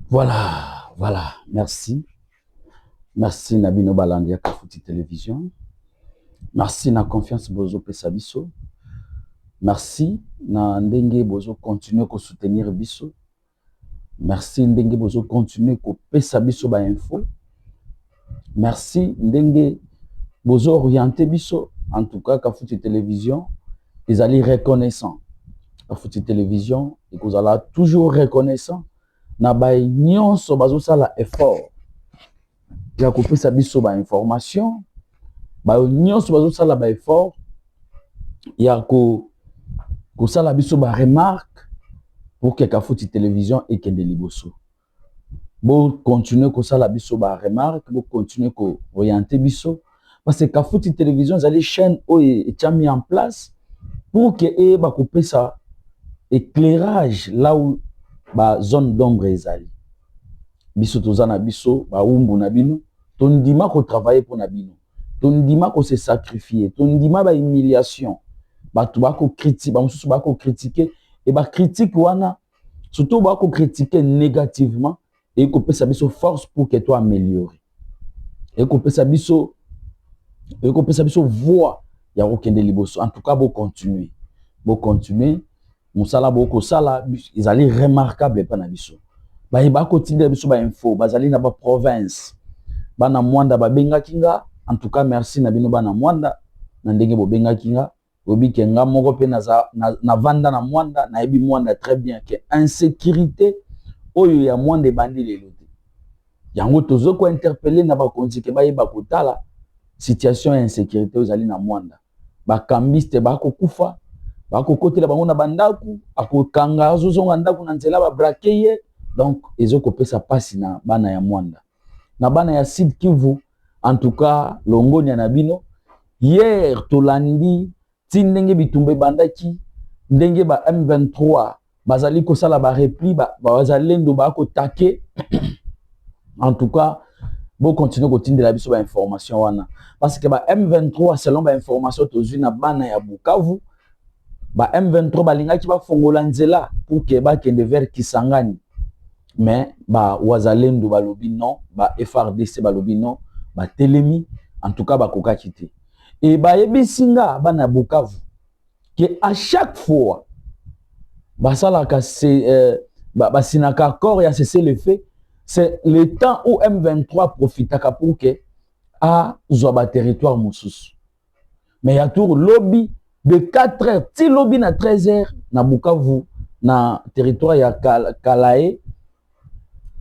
Voilà, voilà, merci. Merci Nabino Balandia Kafuti Télévision. Merci na confiance bozo pesa biso. Merci na ndenge bozo continuer ko soutenir biso. Merci ndenge bozo continuer ko pesa biso ba info. Merci ndenge bozo orienter biso. En tout cas Kafuti Télévision, ils allaient reconnaissant. Kafuti Télévision, et vous allez toujours reconnaissant. Na ba nyonso bazo sala effort. Ya ko pesa biso ba information. Ba nyonso bazo sala ba effort. Ya ko sala biso ba remarque pour que Kafuti Télévision et que de liboso. Bo continuer ko sala biso ba remarque, bo continuer ko orienter biso parce que Kafuti Télévision zali chaîne o et mis en place pour que e ba couper ça éclairage là où ba zone d'ombre ezali. Biso tozana biso ba umbu na bino, tondima ko travailler pour na bino. Tondima ko se sacrifier, tondima ba humiliation. Bato bako critiquer, ba mususu bako critiquer et ba critique wana surtout bako critiquer négativement et ko pesa biso force pour que toi améliorer. Et ko pesa biso voix ya okende liboso. En tout cas bo continuer. Bo continuer musala boko sala ils allaient remarquable pa na biso. Ba bako tindela biso ba info, bazali na ba province. Bana mwanda ba benga kinga. En tout cas merci na bino bana mwanda na ndenge bo benga kinga. Obi kenga moko pe na vanda na mwanda na ebi mwanda très bien que insécurité oyo ya mwanda bandi lelo te. Yango tozo ko interpeller na ba konzike ba yeba kotala situation ya insécurité ozali na mwanda. Ba kambiste ba ko kufa, ba ko kotela bango na bandaku, akokanga azozonga ndaku na nzela ba braquer donc ezoko pesa pasi na bana ya mwanda. Na bana ya Sud Kivu en tout cas longoni na bino hier tolandi tindenge bitumbe bandaki ndenge ba M23 bazali ko sala ba repli bazalendo ba ko taquer en tout cas bo continuer ko tindela biso ba information wana parce que ba M23 selon ba information tozui na bana ya Bukavu ba M23 balingaki ba fongola nzela pour que ba kende vers Kisangani mais ba wazalendo balobi non ba FRDC balobi non ba telemi en tout cas ba kokaki te. Et ba yebisinga bana Bukavu que à chaque fois basalaka c'est basinaka accord ya cesser le fait, c'est le temps où M23 profitaka pour que a zoba territoire mususu. Mais ya tour lobby de 4h ti lobby na 13h na Bukavu na territoire ya Kalae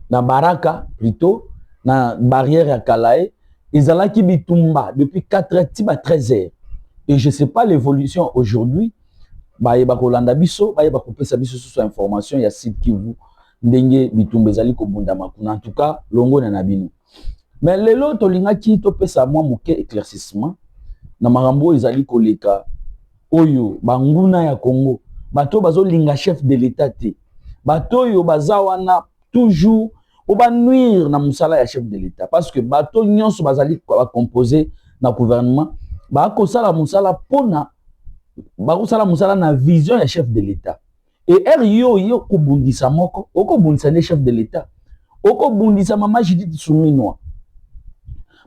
na Baraka plutôt na barrière ya Kalae. Ils allaient qui bitumba depuis 4h, tiba 13h. Et je ne sais pas l'évolution aujourd'hui. Bah, yeba kolanda biso, bah, yeba kopesa biso sur information, il y a site qui vous ndenge bitumba zali ko bunda makuna. En tout cas, longo na nabino. Mais les lots tolinga ki to pesa moi moke éclaircissement. Na marambo ezali koleka oyo banguna ya Congo. Bato bazo linga chef de l'état te. Bato yo bazawana toujours ou ba nuire na musala ya chef de l'état parce que bato nyonso bazali ba composer na gouvernement ba ko sala musala pona ba ko sala musala na vision ya chef de l'état et yo ko bundisa moko oko bundisa le chef de l'état oko bundisa mama Judith Suminwa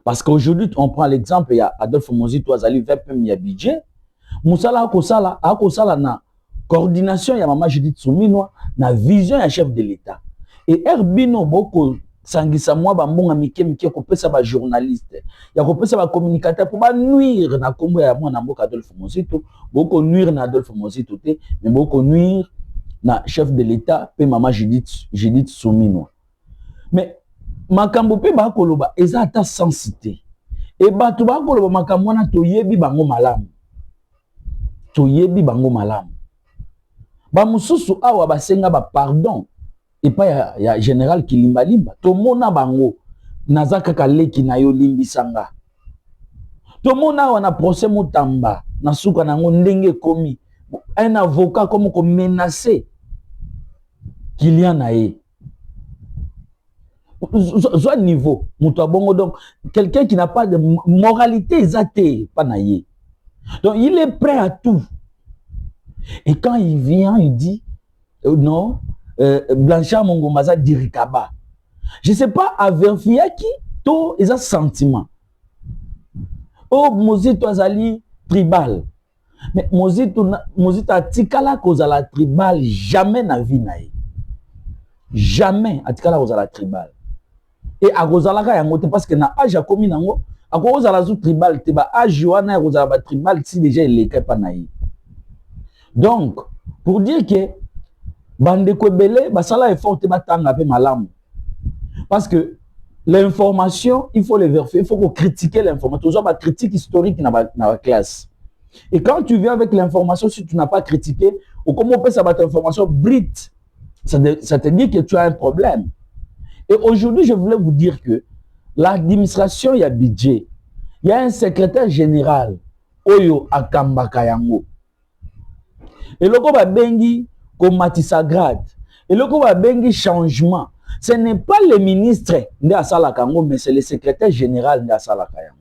parce qu'aujourd'hui on prend l'exemple ya Adolphe Mozito azali 20 ya budget musala ko sala na coordination ya mama Judith Suminwa na vision ya chef de l'état. Et Herbino boko sangisa moi ba mbonga mike ko pesa ba journaliste ya ko pesa ba communicateur pour ba nuire na kombo ya mwana mboka Adolphe Mozito boko nuire na Adolphe Mozito te mais boko nuire na chef de l'état pe mama Judith Suminwa. Mais makambo pe ba koloba eza ta sensité et bato ba koloba makambo na toyebi bango malamu ba mususu awa basenga ba pardon et pas ya général Kilimba Limba to mona bango nazaka kaleki na yo limbisanga to mona wana procès motamba na suka nango ndenge komi un avocat comme ko menacer client na ye zo niveau muto bongo donc quelqu'un qui n'a pas de moralité exacte pas na ye donc il est prêt à tout et quand il vient il dit non Blanchard Mongombaza dirikaba Je ne sais pas à vérifier qui to ils ont sentiment. Oh Mozito azali tribal. Mais Mozito atikala kozala tribal jamais na vie na ye. Jamais atikala kozala tribal. Et a kozala ka yango te parce que na âge a komi nango a kozala zu tribal te ba âge wana kozala ba tribal si déjà il est pas na ye. Donc pour dire que bande ko belé ba sala effort te batanga pe malamu. Parce que l'information, il faut le vérifier, il faut critiquer l'information. Toujours ma critique historique dans la classe. Et quand tu viens avec l'information, si tu n'as pas critiqué, ou comment on peut savoir cette information brute, ça te dit que tu as un problème. Et aujourd'hui, je voulais vous dire que l'administration, il y a budget. Il y a un secrétaire général, Oyo Akambaka Yango. Et le ko ba bengi comme Matisagrad. Et le ko ba bengi changement. Ce n'est pas le ministre de Asala Kango, mais c'est le secrétaire général de Asala Kango.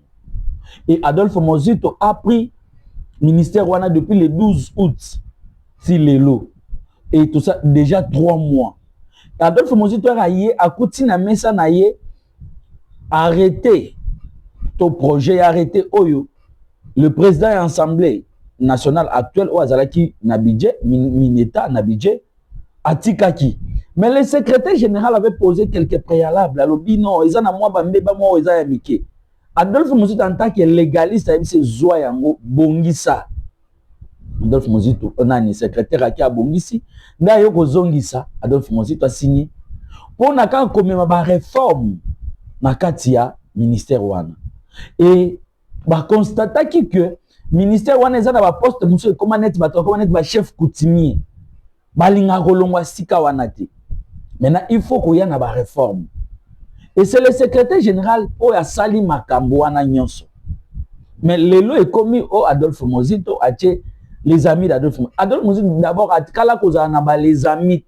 Et Adolphe Mozito a pris le ministère Wana depuis le 12 août, si l'élo. Et tout ça, déjà 3 mois. Et Adolphe Mozito a continué à mettre ça, arrêté ton projet, arrêté Oyo. Le président de l'Assemblée nationale actuelle, Oazalaki Nabidje, Mineta Nabidje, Atikaki. Mais le secrétaire général avait posé quelques préalables. Alobi non, ils en ont moi bambé ba moi ils ont amicé. Adolphe Mozito en tant que légaliste, il s'est zoyango bongisa. Adolphe Mozito on a un secrétaire qui a bongisi. Na yo ko zongisa, Adolphe Mozito a signé. Pour na ka komema ba réforme na katia ministère wana. Et ba constata que ministère wana ezana ba poste monsieur comment net ba chef coutumier. Balinga kolongwa sika wana te. Maintenant, il faut qu'il y ait une réforme. Et c'est le secrétaire général qui a sali makambo wana nyonso. Mais le lot est commis au Adolphe Mozito, les amis d'Adolphe Mozito. Adolphe Mozito, d'abord, les amis.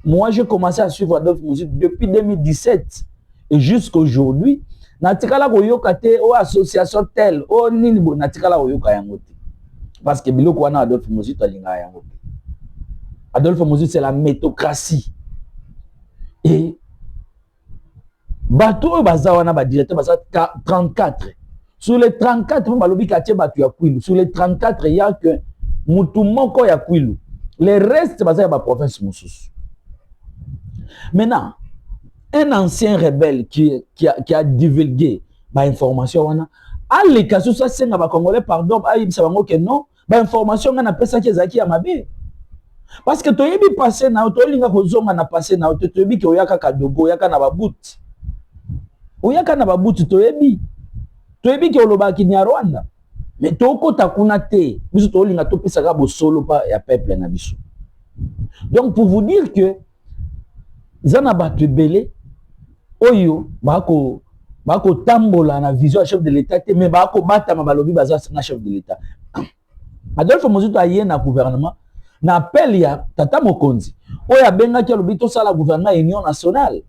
Moi, j'ai commencé à suivre Adolphe Mozito depuis 2017. Et jusqu'à aujourd'hui, natikala koyoka te o association telle, o nini bo natikala koyoka yango te. Parce que biloko wana Adolphe Mozito alinga yango. Adolphe Mozito, c'est la métocratie. Et bateau bazawana ba directeur basa 34. Sur les 34, on balobi katie batu ya kwilu. Sur les 34, il y a que mutu moko ya kwilu. Les restes basa ba province mususu. Maintenant, un ancien rebelle qui a divulgué ba information wana, a les cas ça c'est ba congolais pardon, a yibisa bango que non, ba information ngana pesa ki ezaki ya mabe. Parce que tu yebi passé na to linga kozonga na passé na to yebi ke oyaka kadogo oyaka na babut. Oyaka na babut to yebi ke oloba ki nya Rwanda. Mais to ko takuna te, biso to linga to pesa ka bo solo pa ya peuple na biso. Donc pour vous dire que zana batu belé oyo bako tambola na vision chef de l'état te mais bako bata mabalobi baza na chef de l'état. Adolphe Mozito a yé na gouvernement na appel ya tata mokonzi oya benga ki alobi to sala gouvernement union nationale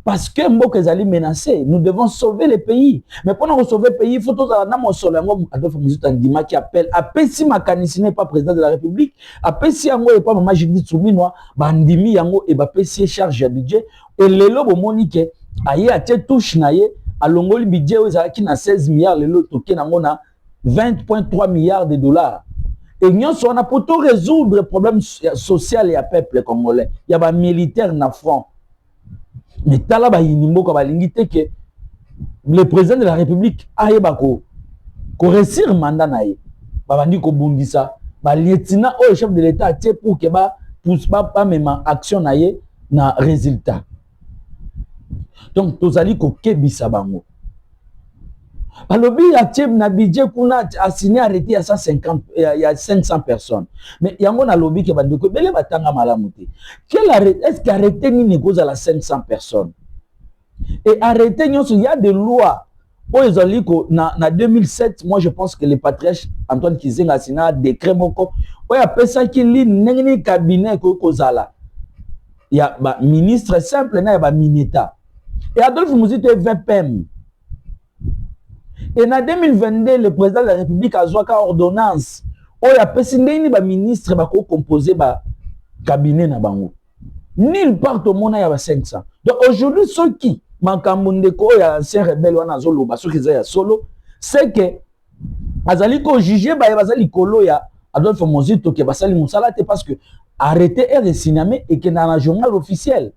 parce que mboka ezali menacé, nous devons sauver le pays. Mais pour nous sauver le pays, il faut tout ça na mosolo yango Adolphe Mozito ndima qui appelle apesi makanisi n'est pas président de la République, apesi yango et pas mama Judith Suminwa bandimi yango et ba pesi charge ya budget et lelo bomoni ke aye atie touche na ye alongoli budget ezalaki na 16 milliards lelo toke nango na 20,3 milliards de dollars. Et nous on a pour tout résoudre le problème social et à peuple congolais. Il y a des militaires na front. Mais tala ba yinimbo ka balingite que le président de la République aye bako ko réussir mandat na ye. Ba bandi ko bundisa, ba lieutenant au chef de l'état tie pour que ba pousse pas même action na ye na résultat. Donc tozali ko kebisa bango. Balobi ya tcheb na budget kuna a signé arrêté à 150 il y a 500 personnes. Mais yango na lobi ke bandeko bele batanga malamu te. Quel arrêté est-ce qu'arrêté ni négocie à la 500 personnes? Et arrêté nyonso il y a des lois. Pour les ko na 2007, moi je pense que le patriarche Antoine Kizenga a signé un décret moko. Ouais après ça qui li nengni cabinet ko kozala. Il y a ba ministre simple na ba mineta. Et Adolphe Mozito est 20 PM. Et en 2022, le président de la République a joué une ordonnance. Il y a des ministres qui ont composé le cabinet. Nulle part au monde il y a 500. Donc aujourd'hui, ceux qui Makamundeko il y a ancien rebelle wana zoloba ceux qui sont solo, c'est que azali ko juger ba bazali kolo ya Adolphe Mozito ke basali musala te parce que arrêter et resignamer et que dans le journal officiel.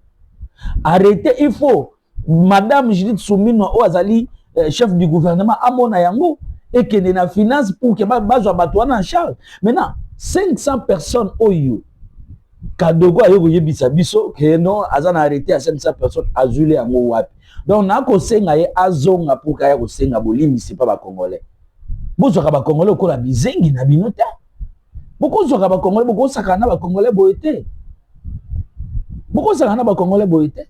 Arrêter il faut Madame Judith Soumino ou azali chef du gouvernement amona yango et que na finance pour que bazwa batwana en charge. Maintenant 500 personnes oyo Kadogo ayo yebisa biso que non azana arrêté à 500 personnes azule yango wapi. Donc na ko senga ye azonga pour kaya ko senga bolimi c'est pas ba congolais. Bozo ka ba congolais ko la bizengi na binota. Boko zo ka ba congolais boko sakana ba congolais boité. Boko sakana ba congolais boité.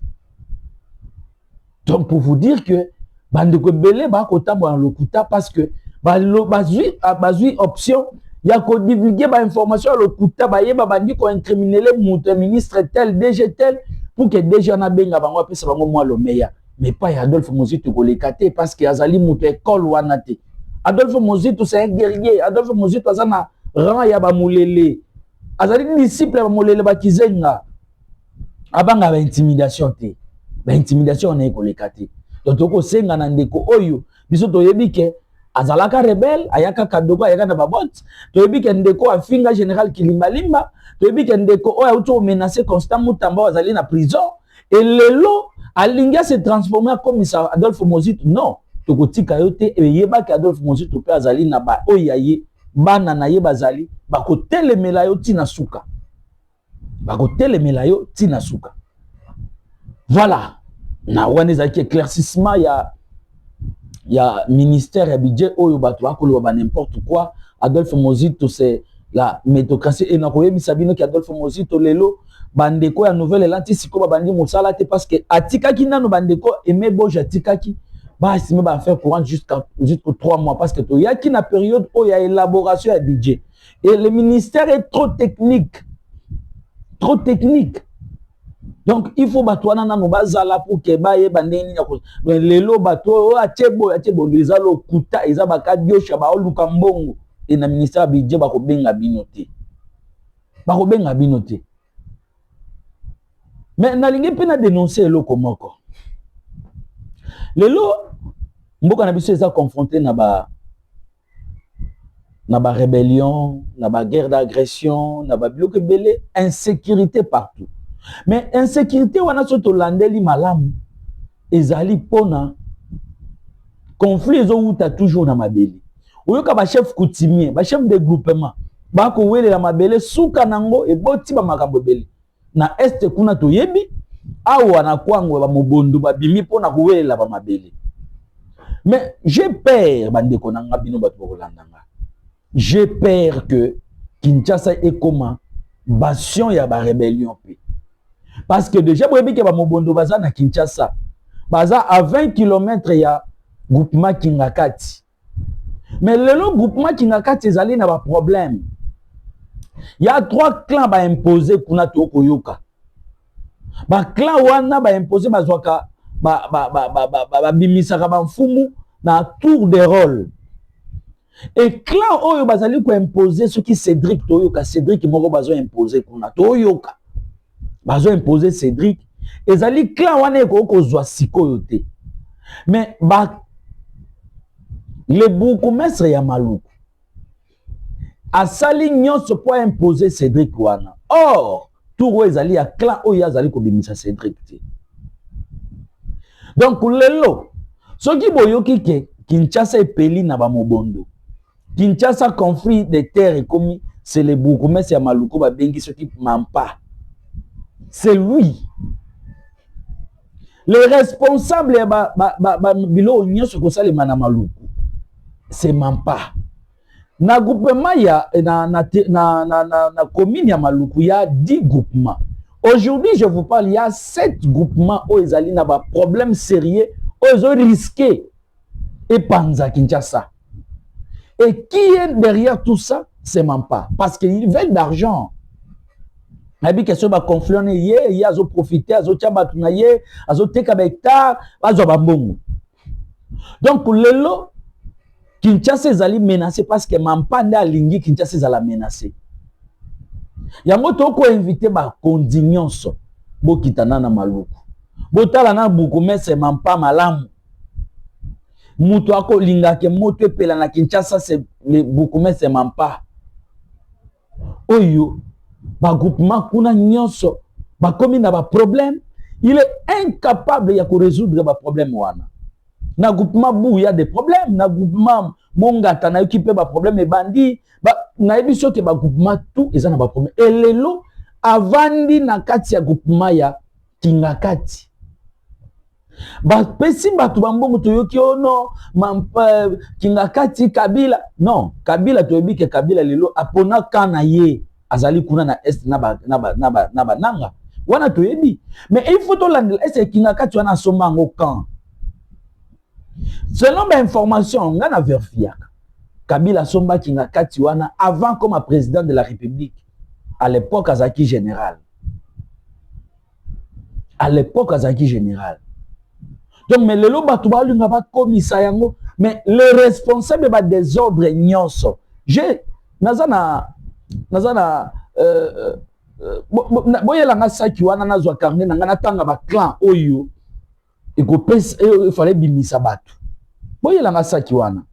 Donc pour vous dire que bande ko belé ba ko tambo en lokuta parce que bazui option il y a qu'on divulguer ba information le kuta ba yeba bandi ko incriminer le ministre tel DG tel pour que DG na benga bango pesa bango moi le meilleur mais pas Adolphe Mozito ko lekate parce que azali muto école wana te. Adolphe Mozito c'est un guerrier. Adolphe Mozito azana rang ya ba mulele azali disciple ba mulele ba kizenga abanga ba intimidation te ba intimidation na ko lekate. Donc toko senga na ndeko oyo biso to yebi ke azalaka rebelle ayaka Kadogo ayaka na babot to yebi ke ndeko afinga général Kilimbalimba to yebi ke ndeko oyo auto menacer Constant Mutamba azali na prison et lelo alinga se transformer comme ça Adolphe Mozito non toko tika yote e yeba ke Adolphe Mozito pe azali na ba oyaye bana na ye bazali bako telemela yo tina suka bako telemela yo tina suka. Voilà na wane zaki éclaircissement ya ministère ya budget oyo bato bakolo ba n'importe quoi. Adolphe Mozito c'est la métocratie et na koyebi sabino ki Adolphe Mozito lelo bandeko ya nouvelle elanti siko bandi mosala te parce que atikaki nano bandeko aimé boje atikaki ba estimé ba faire courant jusqu'au 3 mois parce que to yaki na période où il y a élaboration ya budget et le ministère est trop technique. Donc il faut batwana na bazala pour que ba yeba ndeni ya ko lelo bato achebo les alo kuta eza baka biosha ba oluka mbongo et na ministère budget ba ko benga binoté mais na lingi pe na dénoncer eloko moko lelo mboka na biso eza confronté na ba rébellion na ba guerre d'agression na ba bloc belé insécurité partout. Mais insécurité wana soto landeli malamu ezali pona conflit ezo uta toujours na mabeli oyoka ba chef coutumier ba chef de groupement ba ko wele la mabele suka nango e boti ba makambo bele na este kuna to yebi awa na kwango ba mobondo ba bimi pona ko wele la ba mabele. Mais j'ai peur bandeko na ngabino ba to landanga j'ai peur que Kinshasa est comme bastion ya ba rébellion pe. Parce que déjà, vous avez dit que Mobondo Baza na Kinshasa, Baza à 20 km, il y a groupement Kingakati. Mais le groupement Kingakati, ils allaient avoir un problème. Il y a 3 clans qui ont imposé Kunato Koyoka. Les clans wana ba imposé Bazwaka, Bimisaka Banfumu, dans tour de rôle. Et clan Oyo Bazali ko imposé ce qui Cédric Toyoka, Cédric Moko Bazo imposé Kunato Toyoka. Bazo imposé Cédric ezali clan wana ko zwa sikoyo te mais le bourgmestre ya Maluku asali nyonso po imposer Cédric wana or tout ezali ya clan oyo azali ko bimisa Cédric te. Donc lelo soki boyoki ke Kinshasa epeli na ba mobondo Kinshasa conflit de terre commis c'est le bourgmestre ya Maluku ba bengi soki Mampa. C'est lui. Les responsables bilo nyonso ko salema na Maluku. C'est Mampa. Na groupement ya na commune ya Maluku ya 10 groupements. Aujourd'hui, je vous parle, il y a 7 groupements où ils allaient na ba problème sérieux, où ils ont risqué et Panza Kinshasa. Et qui est derrière tout ça? C'est Mampa parce qu'ils veulent d'argent. Nabi question ba conflit ye azo profiter azo tchamba tunaye azo teka ba hectare azo ba mbongo. Donc lelo Kinshasa ezali menacé parce que Mampa nda lingi Kinshasa ezala menacé. Yango to ko inviter ba kondignonso bokitana na maluku. Botala na Bukumese Mampa malamu. Mutu ako lingake moto epela na Kinshasa c'est le Bukumese Mampa. Oyo ba groupement kuna nyonso ba komi na ba problème, il est incapable ya ko résoudre ba problème wana. Na groupement bu il y a des problèmes, na groupement Mongata na occupé ba problème et bandi ba na ebiso ke ba groupement tout ezana ba problème. Et lelo avandi na kati ya groupement ya Kingakati. Ba pesi batu bambongo toyoki ono Mampa Kingakati Kabila. Non, Kabila toyebi ke Kabila lelo apona kana ye azali kuna na est naba nanga. Wana toyebi. Mais il faut to landela est Kingakati wana somba ngo kan. Selon ma information, on a vérifié. Kabila somba Kingakati wana avant comme président de la République. À l'époque Azaki général. À l'époque Azaki général. Donc mais le loba tuba lunga ba komisa yango, mais le responsable ba désordre nyonso. J'ai nazana boyela nga saki wana nazwa carnet na ngana tanga ba clan oyo il fallait bimisa batu. Boyela nga saki wana.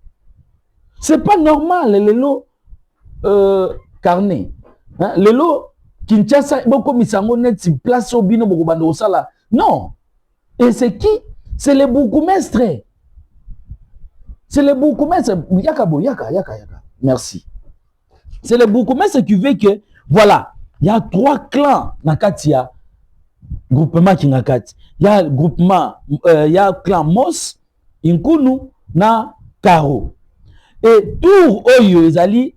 C'est pas normal lelo carnet. Hein, lelo Kinshasa boko misango net place au bino boko bando sala. Non. Et c'est qui? C'est le bourgmestre. C'est le bourgmestre. Yaka. Merci. C'est le bourgmestre qui veut que, voilà, il y a 3 clans dans Katia, groupement Kingakati. Il y a groupement, il y a clan Mos, Inkunu, na Karo. Et tout Oyo, ezali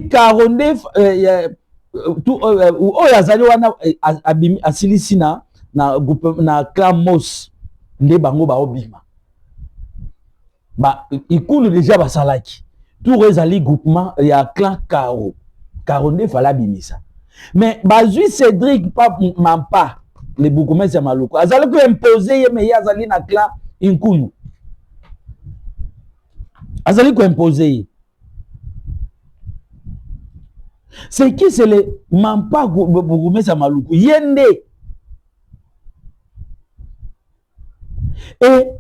Karonde, tout Oyo azali wana asilisina na groupe na clan Mos nde bango ba obima ba ikulu déjà basalaki tout ezali groupement ya clan Karo nde fala bimisa mais bazui Cédric pas Mampa le bourgmestre ya Maluku azali ko imposer ye mais azali na clan Inkulu azali ko imposer c'est qui? C'est le Mampa bourgmestre ya Maluku yende. Et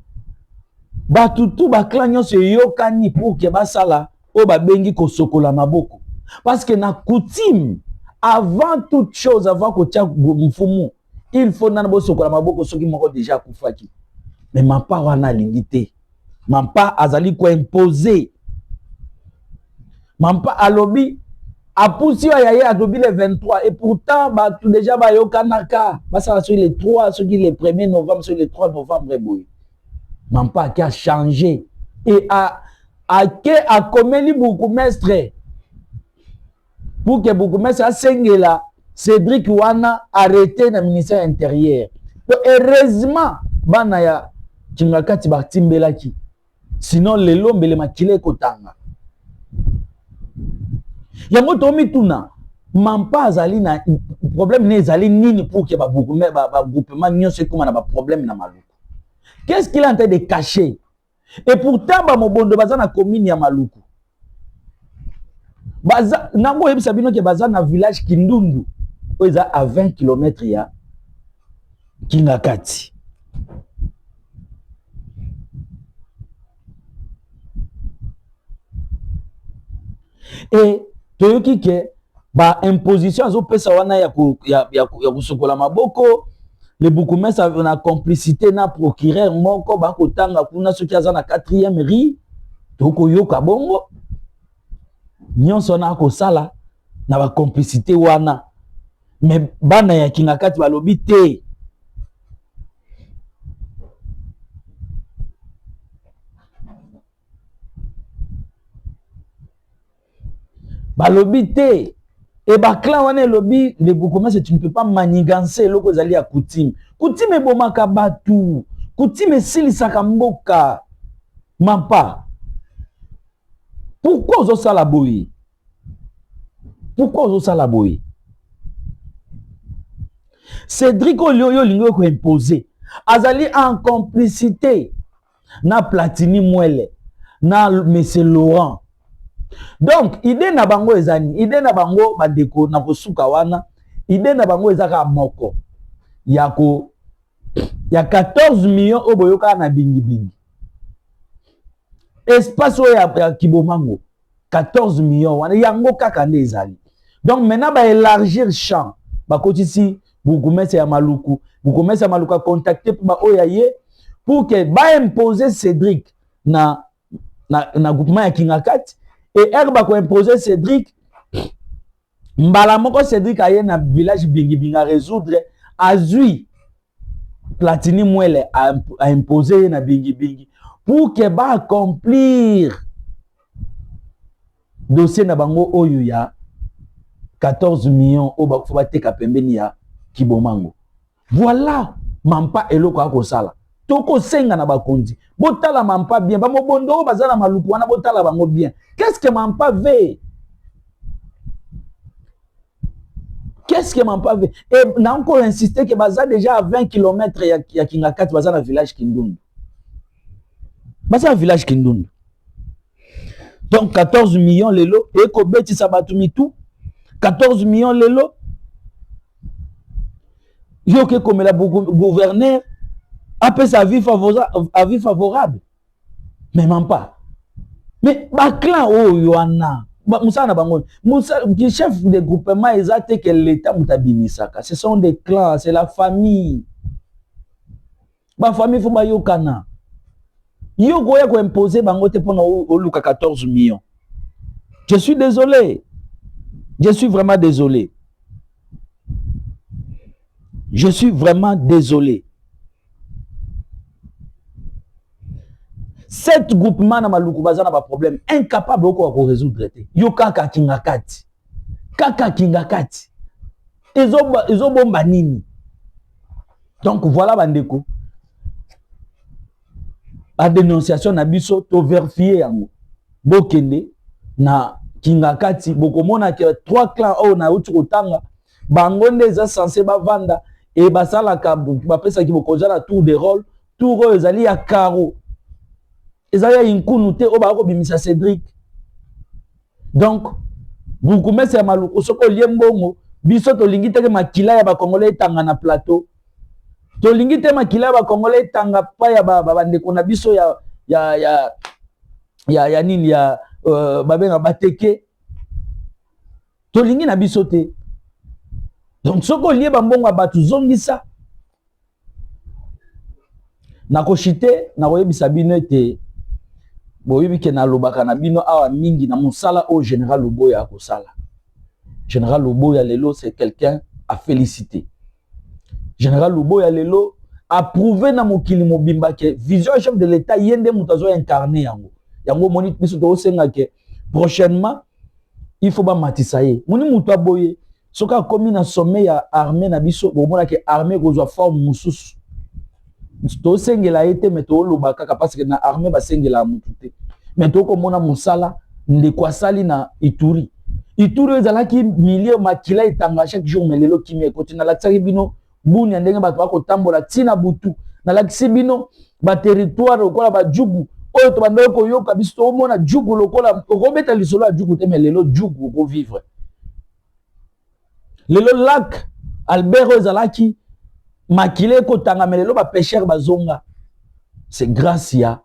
batutu ba clan nyonso yokani pour que basala o ba bengi ko sokola maboko parce que na coutume avant toute chose avant ko tia mfumu il faut nana bo sokola maboko soki moko déjà kufaki mais Mampa wana lingité Mampa azali ko imposer Mampa alobi apusi ya ye alobi le 23 et pourtant batu déjà ba yokanaka basala sur les 3 sur les 1er novembre sur les 3 novembre boy Mampa qui a changé et a commis bourgmestre pour que bourgmestre a sengela Cédric wana arrêté dans le ministère intérieur. Donc heureusement bana ya Kingakati batimbelaki sinon lelo mbele makile kotanga yango tomi tuna Mampa azali na problème ne ezali nini pour que ba groupement nyonso ekoma na ba problème na Maluku. Qu'est-ce qu'il est en train de cacher? Et pourtant, Mobondo baza na commune ya Maluku. Baza nango yebisa bino ke baza na village Kindundu. Oza à 20 km ya Kingakati. Et toyoki ke ba imposition azo pesa wana ya kusokola maboko. Le bourgmestre a une complicité na procureur moko ba kotanga kuna soki aza na 4e ri toko yoka bongo nyonso na ko sala na ba complicité wana mais bana ya Kingakati balobi te et ba clan wana lobby le bourgmestre tu ne peux pas manigancer loko zali ya coutume ebomaka batu coutume silisaka mboka Mampa pourquoi ozo sala boye Cédric Olio lingo ko imposer azali en complicité na Platini Mwele na monsieur Laurent. Donc idée na bango ezani idée na bango bandeko na kosuka wana idée na bango ezaka moko ya 14 millions au boyoka na bingi bingi espace ya Kibomango 14 millions wana yango kaka nde ezali. Donc maintenant ba élargir champ ba kotisi Bougoumès ya Maluku Bougoumès ya Maluku a contacté ba oyaye pour que ba imposer Cédric na groupement ya Kingakat et ba ko imposer Cédric mbala moko Cédric aye na village bingi bingi a résoudre azui Platini Mwele a imposé na bingi bingi pour que ba accomplir dossier na bango oyo ya 14 millions au ba faut teka pembeni ya Kibomango. Voilà mampa eloko akosala. Toko senga na bakonzi. Botala mampa bien. Ba mobondo bazala maluku wana botala bango bien. Qu'est-ce que mampa veut? Qu'est-ce que mampa veut? Et n'a encore insisté que baza déjà à 20 km ya Kingakat baza na village Kindundu. Baza village Kindundu. Donc 14 millions lelo et kobeti sabatumi tout 14 millions lelo yo ke comme la gouverneur après sa vie favorable mais même pas mais ba clan oh yoana musa na bango musa qui chef de groupement exact que l'état mutabimisaka ce sont des clans c'est la famille ba famille faut ba yokana yo goya ko imposer bango te pona oluka 14 millions. Je suis désolé. Je suis vraiment désolé. Je suis vraiment désolé. Cet groupement na Maluku baza na ba problème incapable de résoudre. Yo kaka Kingakati. Kaka Kingakati. Ezo bomba nini. Donc voilà bandeko. La dénonciation na biso to vérifier yango. Bokende na Kingakati bokomona ke 3 clans o na uti kotanga bangonde eza censé bavanda et basala ka bapesa ki bokozala tour de rôle tour ezali ya Karo ezali ya Inkunu te o ba ko bimisa Cédric. Donc Bougoumès ya Maluku soko liembongo biso to lingi te ke makila ya ba Congolais tanga na plateau to lingi te makila ya ba Congolais tanga pa ya bandeko na biso ya nini ya babenga bateke to lingi na biso te. Donc soko lié bambongo batu zongisa na koshite na koyebisa bino ete boyebi ke na lobaka na bino awa mingi na musala au général Luboya akosala. Général Luboya lelo c'est quelqu'un à féliciter. Général Luboya lelo a prouvé na mokili mobimba ke vision chef de l'état yende mutazo incarner yango. Yango moni biso to senga ke prochainement il faut ba matisaye. Moni mutu aboye soka komi na sommet ya armée na biso bomona ke armée kozwa forme mususu. To sengela ete meto lobaka ka parce que na armée ba sengela mutu te. Meto ko mona musala ndeko asali na Ituri. Ituri ezalaki milieu makila etanga chaque jour melelo kimi ekoti na latsaki bino buni ndenge bato bako tambola tina butu na lakisi bino ba territoire lokola ba jugu oyo to bando ko yoka biso omona jugu lokola okobeta lisolo ya jugu te melelo jugu ko vivre. Lelo lac Albert ezalaki makile ko tanga melelo ba pêcheur bazonga. C'est grâce ya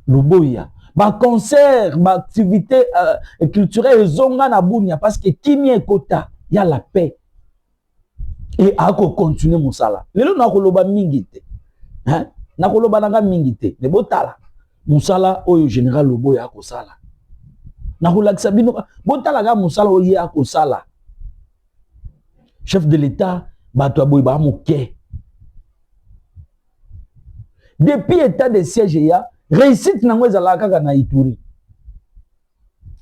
Luboya. Ba concert, ba activité culturelle zonga na bunya parce que kimi ekota ya la paix. Et ako continuer musala. Lelo na koloba mingi te. Hein? Na koloba nanga mingi te. Ne botala. Musala oyo général Luboya ako sala. Na kolakisa bino botala ga musala oyo ako sala. Chef de l'État bato aboy ba moké. Depuis état de siège ya réussite nango ezala kaka na Ituri.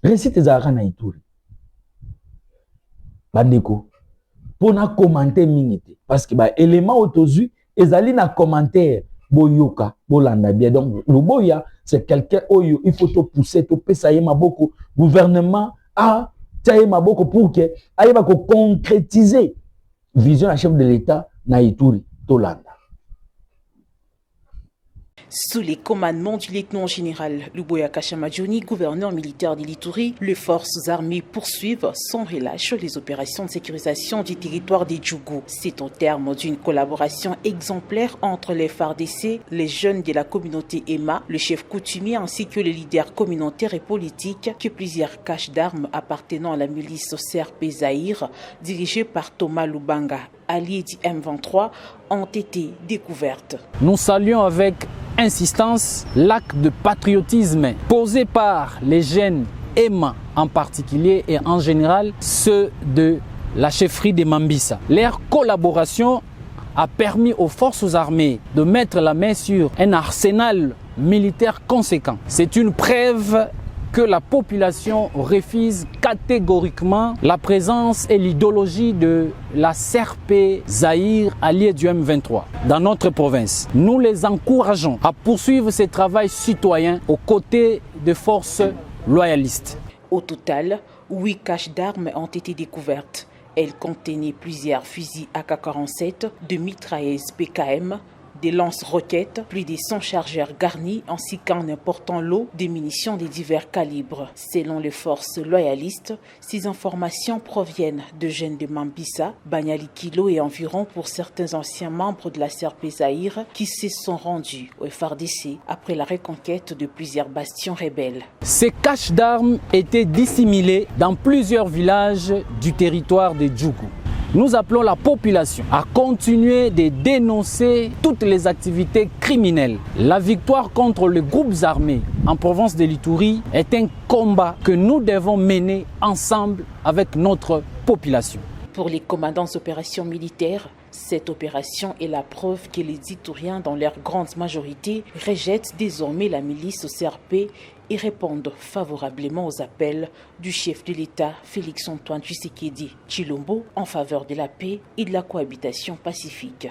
Réussite ezala na Ituri. Bandeko pona commenter mingite parce que ba élément autozu ezali na commentaire boyoka bolanda bien. Donc Luboya c'est quelqu'un oyo il faut te pousser to pesa ye maboko gouvernement a taye maboko pour que ayeba ko concrétiser vision à chef de l'État na Ituri to landa. Sous les commandements du lieutenant-général Luboya Kashamadjoni, gouverneur militaire de l'Ituri, les forces armées poursuivent sans relâche les opérations de sécurisation du territoire des Djougou. C'est au terme d'une collaboration exemplaire entre les FARDC, les jeunes de la communauté EMA, le chef coutumier ainsi que les leaders communautaires et politiques que plusieurs caches d'armes appartenant à la milice CRP Zaïre, dirigée par Thomas Lubanga, allié du M23, ont été découvertes. Nous saluons avec insistance l'acte de patriotisme posé par les jeunes EMA en particulier et en général ceux de la chefferie de Mambisa. Leur collaboration a permis aux forces armées de mettre la main sur un arsenal militaire conséquent. C'est une preuve que la population refuse catégoriquement la présence et l'idéologie de la CRP Zaïre alliée du M23 dans notre province. Nous les encourageons à poursuivre ce travail citoyen aux côtés des forces loyalistes. Au total, 8 caches d'armes ont été découvertes. Elles contenaient plusieurs fusils AK-47, de mitrailleuses PKM, des lance-roquettes, plus de 100 chargeurs garnis ainsi qu'un important lot de munitions de divers calibres. Selon les forces loyalistes, ces informations proviennent de jeunes de Mambisa, Banyali Kilo et environ pour certains anciens membres de la CRP Zaïre qui se sont rendus au FARDC après la reconquête de plusieurs bastions rebelles. Ces caches d'armes étaient dissimulées dans plusieurs villages du territoire de Djougou. Nous appelons la population à continuer de dénoncer toutes les activités criminelles. La victoire contre les groupes armés en province de l'Ituri est un combat que nous devons mener ensemble avec notre population. Pour les commandants d'opérations militaires, cette opération est la preuve que les Ituriens, dans leur grande majorité, rejettent désormais la milice au CRP et répondent favorablement aux appels du chef de l'État, Félix Antoine Tshisekedi Tshilombo, en faveur de la paix et de la cohabitation pacifique.